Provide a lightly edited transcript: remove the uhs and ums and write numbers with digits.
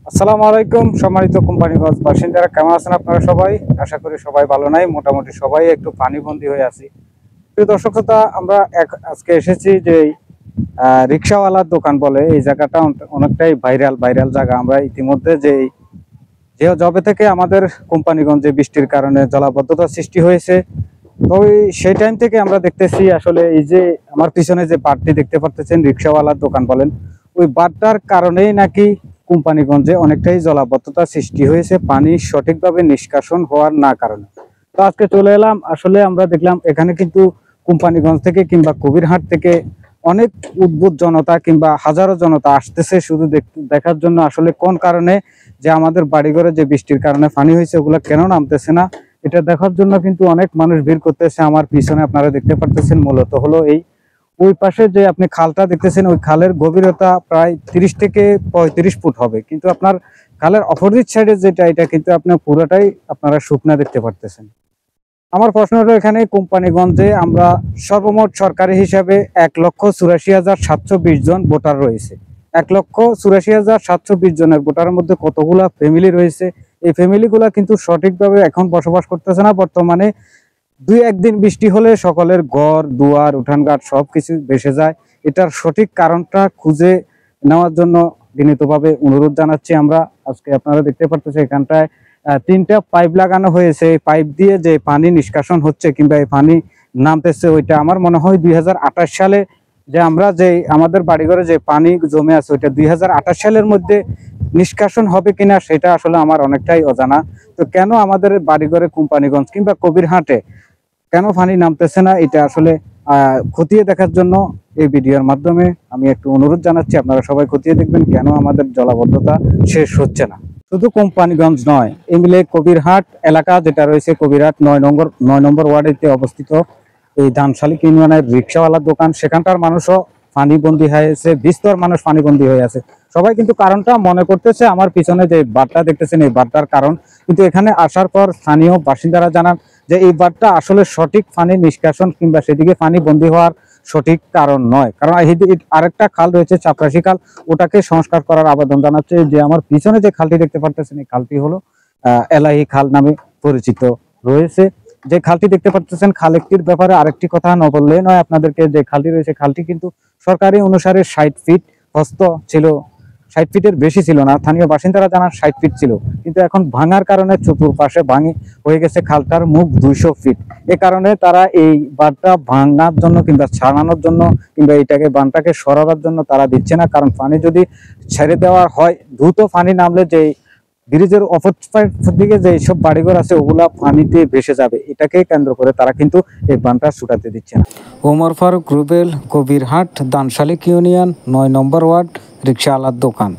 আসসালামু আলাইকুম সম্মানিত কোম্পানিগঞ্জ বাসিন্দারা, কেমন আছেন আপনারা সবাই? আশা করি সবাই ভালো নাই, মোটামুটি সবাই একটু পানিবন্দী হয়ে আছি। প্রিয় দর্শক শ্রোতা, আমরা আজকে এসেছি যে রিক্সাওয়ালার দোকান বলে এই জায়গাটা অনেকটাই ভাইরাল ভাইরাল জায়গা। আমরা ইতিমধ্যে যে জবে থেকে আমাদের কোম্পানিগঞ্জে বৃষ্টির কারণে জলাবদ্ধতা সৃষ্টি হয়েছে, তো সেই টাইম থেকে আমরা দেখতেছি আসলে এই যে আমার পিছনে যে বাঁধটি দেখতে পাচ্ছেন রিক্সাওয়ালার দোকান বলেন, ওই বাঁধটার কারণেই নাকি কোম্পানিগঞ্জে অনেকটাই জলাবদ্ধতা সৃষ্টি হয়েছে, পানি সঠিকভাবে নিষ্কাশন হওয়ার না কারণে। তো আজকে চলে এলাম, আসলে আমরা দেখলাম এখানে কিন্তু কোম্পানিগঞ্জ থেকে কিংবা কবিরহাট থেকে অনেক উদ্ভুত জনতা কিংবা হাজারো জনতা আসতেছে শুধু দেখার জন্য আসলে কোন কারণে যে আমাদের বাড়িঘরে যে বৃষ্টির কারণে পানি হয়েছে ওগুলো কেন নামতেছে না, এটা দেখার জন্য কিন্তু অনেক মানুষ ভিড় করতেছে। আমার পিছনে আপনারা দেখতে পারতেছেন মূলত হলো এই ওই পাশে যে আপনি খালটা দেখতেছেন, ওই খালের গভীরতা প্রায় 30 থেকে 35 ফুট হবে, কিন্তু আপনার খালের অপোজিট সাইডে যেটা, এটা কিন্তু আপনার পুরোটাই আপনারা শুকনা দেখতে পারতেছেন। আমার প্রশ্ন হলো, এখানে কোম্পানিগঞ্জে আমরা সর্বমোট সরকারি হিসাবে 1,84,720 জন ভোটার রয়েছে। 1,84,720 জনের ভোটারের মধ্যে কতগুলা ফ্যামিলি রয়েছে, এই ফ্যামিলিগুলা কিন্তু সঠিকভাবে এখন বসবাস করতেছে না। বর্তমানে দুই একদিন বৃষ্টি হলে সকলের ঘর দুয়ার উঠানঘাট সবকিছু ভেসে যায়। এটার সঠিক কারণটা খুঁজে নেওয়ার জন্য বিনীতভাবে অনুরোধ জানাচ্ছি আমরা। আজকে আপনারা দেখতে পাচ্ছেন এখানটায় 3টা পাইপ লাগানো হয়েছে। এই পাইপ দিয়ে যে পানি নিষ্কাশন হচ্ছে কিংবা এই পানি নামতেছে, ওইটা আমার মনে হয় 2028 সালে যে আমরা যে আমাদের বাড়িঘরে যে পানি জমে আছে ওইটা 2028 সালের মধ্যে নিষ্কাশন হবে কিনা সেটা আসলে আমার অনেকটাই অজানা। তো কেন আমাদের বাড়িঘরে কোম্পানিগঞ্জ কিংবা কবিরহাটে কেন পানি নামতেছে না, এটা আসলে খতিয়ে দেখার জন্য এই ভিডিওর মাধ্যমে আমি একটু অনুরোধ জানাচ্ছি, আপনারা সবাই খতিয়ে দেখবেন কেন আমাদের জলাবদ্ধতা শেষ হচ্ছে না। শুধু কোম্পানিগঞ্জ নয়, এই মিলে কবিরহাট এলাকা যেটা রয়েছে, কবিরহাট 9 নম্বর ওয়ার্ডেতে অবস্থিত এই ধানশালী ইউনিয়নের রিক্সাওয়ালার দোকান, সেখানকার মানুষও পানিবন্দী হয়েছে, বিস্তর মানুষ পানিবন্দী হয়ে আছে। সবাই কিন্তু কারণটা মনে করতেছে আমার পিছনে যে বাঁধটা দেখতেছেন এই বাঁধটার কারণ, কিন্তু এখানে আসার পর স্থানীয় বাসিন্দারা জানান যে এই বাঁধটা আসলে সঠিক পানি নিষ্কাশন কিংবা সেদিকে পানি বন্দী হওয়ার সঠিক কারণ নয়। কারণ আরেকটা খাল রয়েছে চাপরাশি খাল, ওটাকে সংস্কার করার আবেদন জানাচ্ছে। যে আমার পিছনে যে খালটি দেখতে পাচ্ছেন এই খালটি হলো এলাহি খাল নামে পরিচিত রয়েছে। যে খালটি দেখতে পাচ্ছেন, খালটির ব্যাপারে আরেকটি কথা না বললে নয় আপনাদেরকে, যে খালটি রয়েছে খালটি কিন্তু সরকারি অনুসারে 60 ফিট হস্ত ছিল, 60 ফিটের বেশি ছিল না। স্থানীয় বাসিন্দারা জানান 60 ফিট ছিল, কিন্তু এখন ভাঙার কারণে চতুর্পাশে ভাঙি হয়ে গেছে খালটার মুখ 200 ফিট। এ কারণে তারা এই বাঁধটা ভাঙার জন্য কিংবা ছাড়ানোর জন্য কিংবা এইটাকে বাঁধটাকে সরাবার জন্য তারা দিচ্ছে না। কারণ পানি যদি ছেড়ে দেওয়া হয়, দ্রুত পানি নামলে যে ব্রিজের অপর দিকে যে সব বাড়িঘর আছে ওগুলা পানিতে ভেসে যাবে, এটাকে কেন্দ্র করে তারা কিন্তু এই বাঁধটা ছুটাতে দিচ্ছে না। ওমর ফারুক, রুবেল, কবিরহাট, ধানশালী ইউনিয়ন, 9 নম্বর ওয়ার্ড, রিক্সাওয়ালার দোকান।